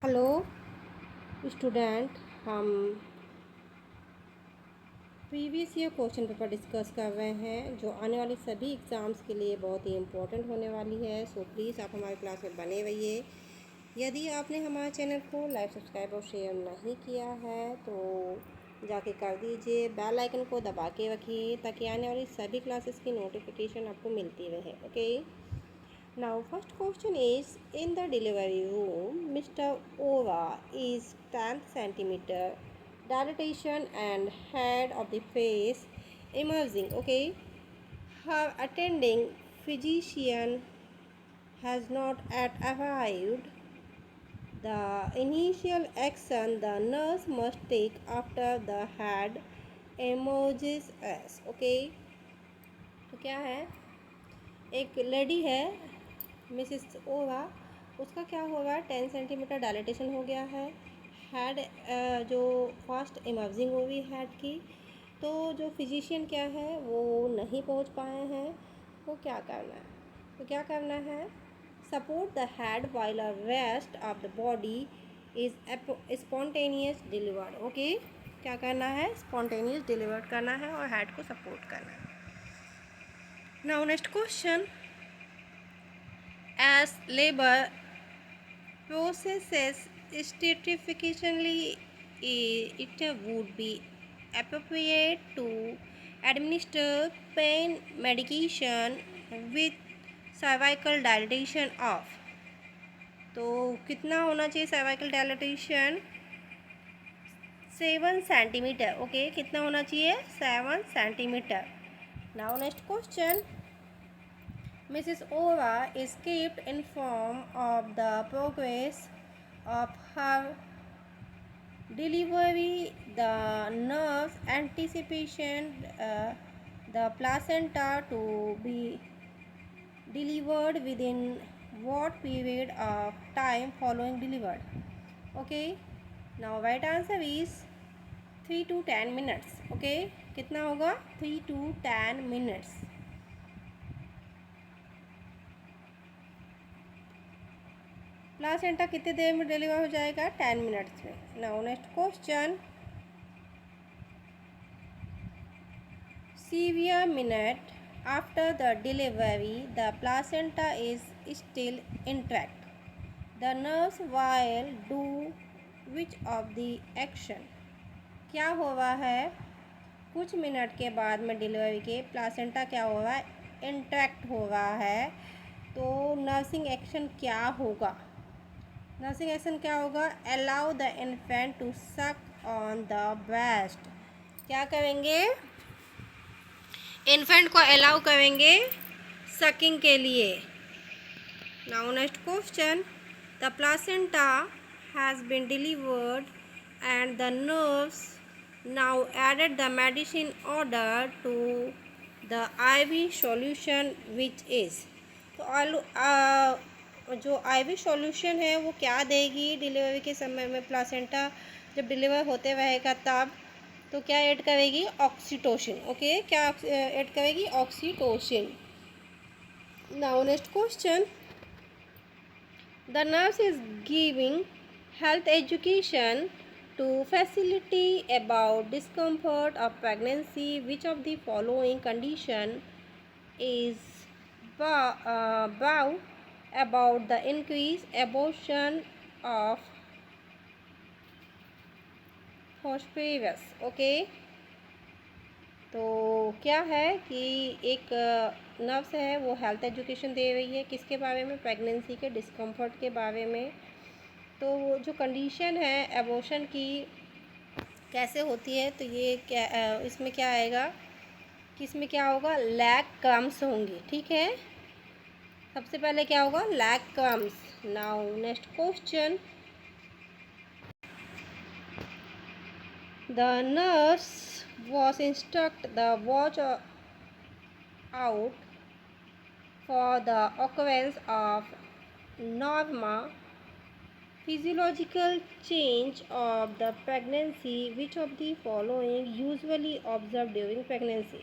Hello student. हम previous year question paper discuss कर रहे हैं जो आने वाले सभी एग्ज़ाम्स के लिए बहुत ही इम्पोर्टेंट होने वाली है। सो प्लीज़ आप हमारे क्लास में बने रहिए। यदि आपने हमारे चैनल को लाइक सब्सक्राइब और शेयर नहीं किया है तो जाके कर दीजिए। बेल आइकन को दबा के रखिए ताकि आने वाली सभी क्लासेस की नोटिफिकेशन आपको मिलती रहे। Okay. Now, first question is in the delivery room, Mr. Ova is 10 centimeter dilatation and head of the face emerging. Okay, her attending physician has not yet arrived. The initial action the nurse must take after the head emerges as. Okay, तो क्या है, एक lady है Mrs ओवा, उसका क्या होगा 10 centimetre dilatation हो गया है। हेड जो फास्ट इमर्जिंग हुई हेड की, तो जो फिजिशियन क्या है वो नहीं पहुंच पाए हैं। वो क्या करना है, तो क्या करना है, support the head while a rest of the body is spontaneous delivered. Okay, क्या करना है, स्पॉन्टेनियस डिलीवर्ड करना है और हेड को सपोर्ट करना है। Now next question, as labor processes stratificationally, it would be appropriate to administer pain medication with cervical dilatation of, तो कितना होना चाहिए सर्वाइकल डायलिटेशन, 7 सेंटीमीटर। ओके, कितना होना चाहिए, 7 centimetre. Now next question, Mrs. Ova is kept informed of the progress of her delivery. The nurse anticipation the placenta to be delivered within what period of time following delivered. Okay, now right answer is 3 to 10 minutes. Okay, कितना होगा, 3 to 10 minutes। Placenta कितने देर में deliver हो जाएगा, 10 minutes में। Now next question, severe minute after the delivery the placenta is still intact, the nurse while do which of the action. क्या हो रहा है, कुछ मिनट के बाद में डिलीवरी के प्लासेंटा क्या हो रहा है, इंटैक्ट हो रहा है, तो नर्सिंग एक्शन क्या होगा, नर्सिंग एक्शन क्या होगा, allow the infant to suck on the breast. क्या करेंगे, इन्फेंट को अलाउ करेंगे सकिंग के लिए। Now next question, the placenta has been delivered and the nurse now added the medicine order to the IV solution which is, तो जो ivy solution है वो क्या देगी डिलीवरी के समय में, प्लासेंटा जब डिलीवर होते रहेगा तब, तो क्या ऐड करेगी, ऑक्सीटोसिन। ओके, क्या ऐड करेगी, oxytocin. Now next question, the nurse is giving health education to facility about discomfort of pregnancy, which of the following condition is bow about the increased abortion of phosphorus। Okay, तो क्या है कि एक nurse है वो health education दे रही है किसके बारे में, प्रेगनेंसी के डिस्कम्फर्ट के बारे में। तो जो कंडीशन है एबॉर्शन की कैसे होती है, तो ये क्या इसमें क्या आएगा कि इसमें क्या होगा, लैग क्रम्स होंगे। ठीक है, सबसे पहले क्या होगा, lag crumbs. Now next question, the nurse was instruct the watch out for the occurrence of normal physiological change of the pregnancy, which of the following usually observed during pregnancy।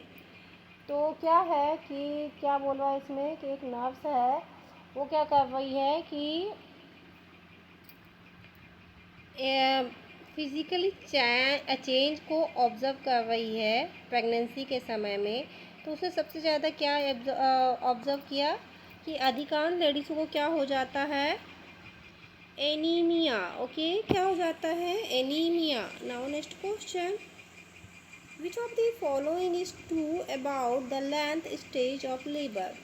तो क्या है कि क्या बोल रहा है इसमें कि एक नर्स है वो क्या कर रही है कि फिज़िकली चेंज को ऑब्ज़र्व कर रही है प्रेगनेंसी के समय में, तो उसने सबसे ज़्यादा क्या ऑब्ज़र्व किया कि अधिकांश लेडीज़ों को क्या हो जाता है, एनीमिया। ओके, क्या हो जाता है, anaemia. Now next question, which of the following is true about the length stage of labour.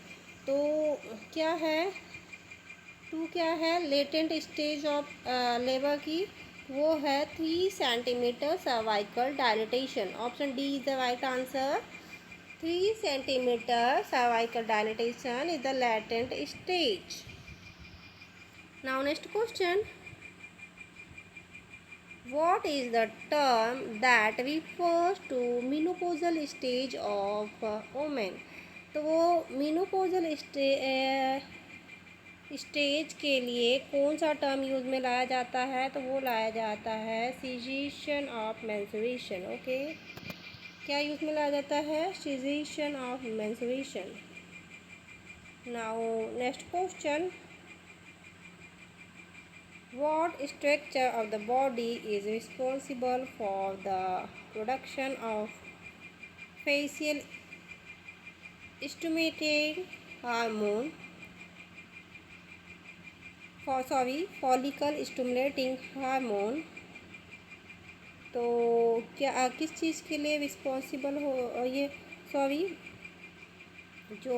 तो क्या है, टू क्या है, लेटेंट स्टेज ऑफ लेबर की, वो है 3 centimetre cervical dilatation. Option D is the right answer. 3 centimetre cervical dilatation is the latent stage. Now next question, what is the term that refers to menopausal stage of women। तो वो menopausal stage के लिए कौन सा term use में लाया जाता है, तो वो लाया जाता है सीजेशन ऑफ मेंस्ट्रुएशन। ओके, क्या यूज़ में लाया जाता है, cessation of menstruation. Now next question, what structure of the body is responsible for the production of facial stimulating hormone, follicle stimulating hormone। तो क्या किस चीज़ के लिए रिस्पॉन्सिबल हो ये, जो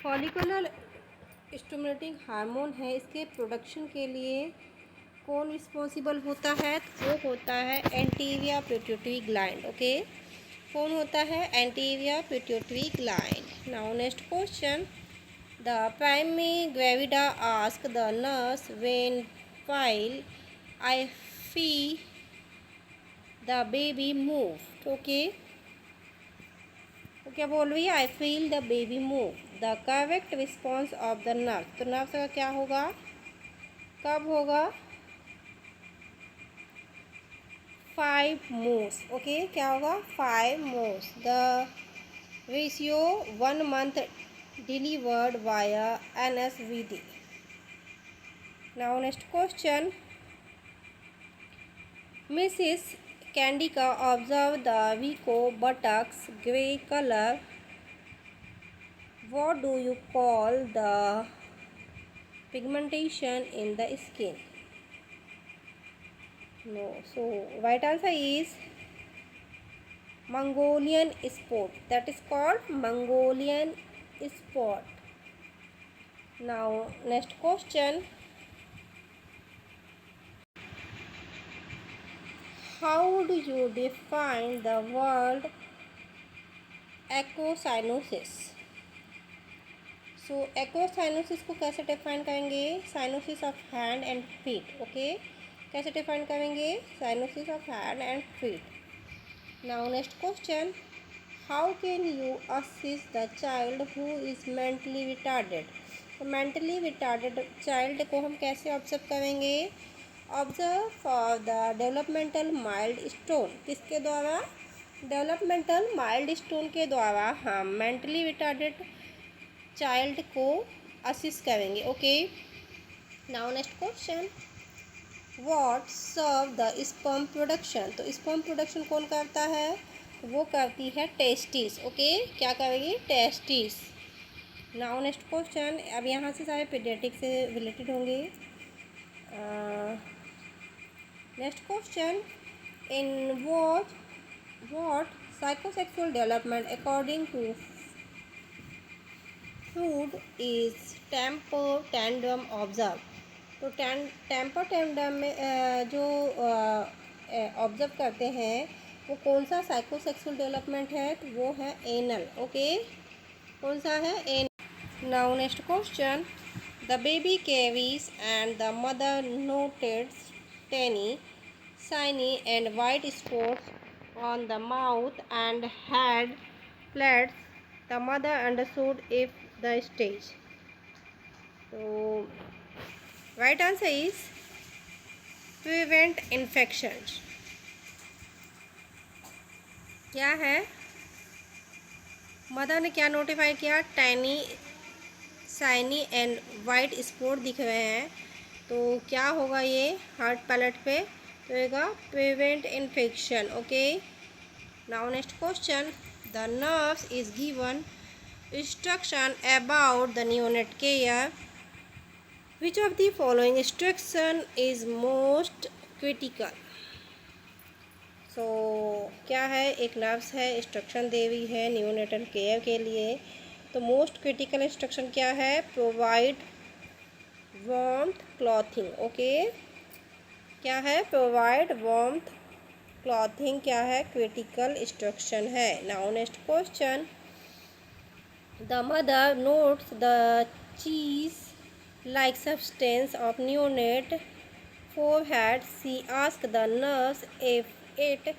फॉलिकुलर स्टिमुलेटिंग हार्मोन है, इसके प्रोडक्शन के लिए कौन रिस्पॉन्सिबल होता है, तो वो होता है एंटीरियर पिट्यूटरी ग्लैंड। ओके, कौन होता है, anterior pituitary gland. Now next question, the primary gravida ask the nurse when while I fee the baby move. Okay, तो क्या बोल रही है, I feel the baby move. The correct response of the nurse, तो nurse का क्या होगा, कब होगा, 5 moves। ओके, क्या होगा, 5 moves। The ratio 1 month delivered via NSVD। Now next question, Mrs Kandika observe the vico buttocks grey colour, what do you call the pigmentation in the skin? No, so right answer is Mongolian spot, that is called Mongolian spot। Now next question, how do you define the word एक्रोसाइनोसिस। सो एक्रोसाइनोसिस को कैसे define करेंगे, cyanosis of hand and feet. Okay, कैसे define करेंगे, cyanosis of hand and feet. Now next question, how can you assist the child who is mentally retarded. तो mentally retarded child को हम कैसे observe करेंगे, observe for the developmental mild stone, किसके द्वारा, developmental mild stone के द्वारा हम मेंटली रिटार्डेड चाइल्ड को असिस्ट करेंगे। Okay, now next question, what serve the sperm production. तो स्पर्म प्रोडक्शन कौन करता है, वो करती है टेस्टिस। ओके, क्या करेगी, टेस्टिस। नाउ नेक्स्ट क्वेश्चन, अब यहाँ से सारे पीडियाट्रिक से रिलेटेड होंगे। Next question, in what psychosexual development according to Freud is temper tantrum observed। तो टेम्पर टेंडम में जो ऑब्जर्व करते हैं वो कौन सा साइकोसेक्सुअल डेवलपमेंट है, तो वो है एनल। ओके, कौन सा है, एनल। Now next question, the baby carries and the mother noted teeny shiny and white spots on the mouth and head plates, the mother understood if the stage। So right answer is prevent infections। क्या है, mother ने क्या notify किया, Taini shiny and white spot दिख रहे हैं, तो क्या होगा ये हार्ट पैलेट पे, तो होगा prevent infection. Okay, now next question, the nurse is given instruction about the neonate care. Which of the following instruction is most critical? सो क्या है, एक नर्स है, इंस्ट्रक्शन दे हुई है न्यूनेटल केयर के लिए। तो मोस्ट क्रिटिकल इंस्ट्रक्शन क्या है, प्रोवाइड वार्मथ क्लॉथिंग। ओके, क्या है, प्रोवाइड वार्मथ क्लॉथिंग क्या है, क्रिटिकल इंस्ट्रक्शन है। Now next question, the mother notes the चीज like substance of neonate forehead. She asked the nurse if it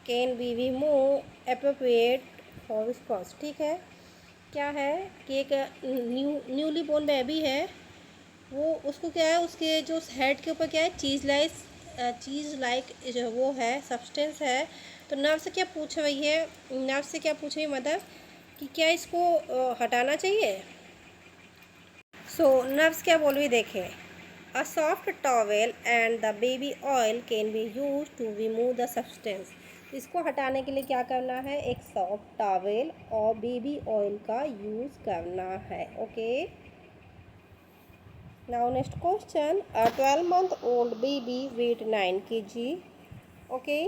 can be removed appropriate for response. ठीक है, क्या है कि एक न्यूली बोर्न बेबी है, वो उसको क्या है, उसके जो हेड के ऊपर क्या है, चीज़ लाइक जो वो है सब्सटेंस है। तो नर्स से क्या पूछ रही है, नर्स से क्या पूछ रही है मदर कि क्या इसको हटाना चाहिए। सो नर्स क्या बोल रही, देखें, a soft towel and the baby oil can be use to remove the substance. इसको हटाने के लिए क्या करना है, एक सॉफ्ट टॉवेल और बेबी ऑयल का यूज़ करना है। Okay, now next question, a 12-month old baby weight 9 kg. Okay,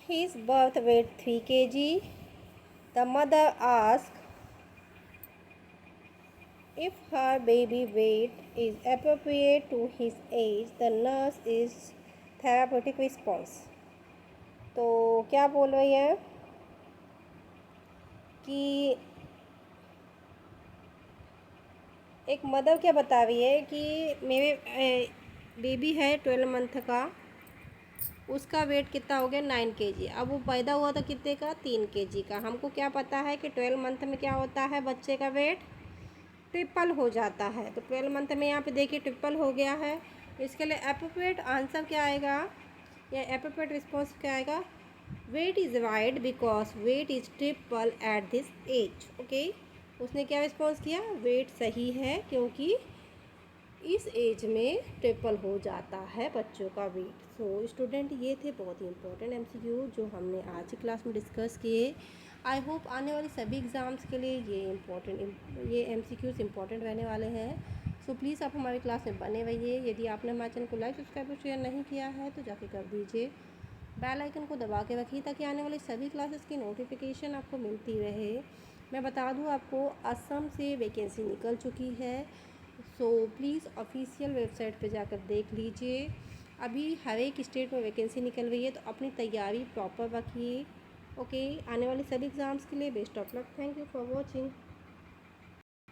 his birth weight 3 kg. The mother asked if her baby weight is appropriate to his age. The nurse is therapeutic response. तो क्या बोल रही है कि एक mother क्या बता रही है कि मेरे बेबी है 12 मंथ का, उसका वेट कितना हो गया 9 kg। अब वो पैदा हुआ था कितने का, 3 kg का। हमको क्या पता है कि 12 मंथ में क्या होता है, बच्चे का वेट ट्रिपल हो जाता है। तो 12 मंथ में यहाँ पे देखिए ट्रिपल हो गया है। इसके लिए एप्रोप्रिएट आंसर क्या आएगा, या एप्रोप्रिएट रिस्पॉन्स क्या आएगा, weight is wide because weight is triple at this age. Okay, उसने क्या रिस्पॉन्स किया, वेट सही है क्योंकि इस एज में ट्रिपल हो जाता है बच्चों का वेट। सो स्टूडेंट, ये थे बहुत ही इंपॉर्टेंट MCQ जो हमने आज की क्लास में डिस्कस किए। आई होप आने वाले सभी एग्ज़ाम्स के लिए ये MCQs इम्पॉर्टेंट रहने वाले हैं। सो प्लीज़ आप हमारी क्लास में बने रहिए। यदि आपने हमारे चैनल को लाइक, सब्सक्राइब और शेयर नहीं किया है तो जाके कर दीजिए। बेल आइकन को दबा के रखिए ताकि आने वाली सभी क्लासेस की नोटिफिकेशन आपको मिलती रहे। मैं बता दूँ आपको, असम से वैकेंसी निकल चुकी है। सो प्लीज़ ऑफिशियल वेबसाइट पे जाकर देख लीजिए। अभी हर एक स्टेट में वैकेंसी निकल रही है, तो अपनी तैयारी प्रॉपर रखिए। ओके, आने वाले सभी एग्ज़ाम्स के लिए best of luck. Thank you for watching.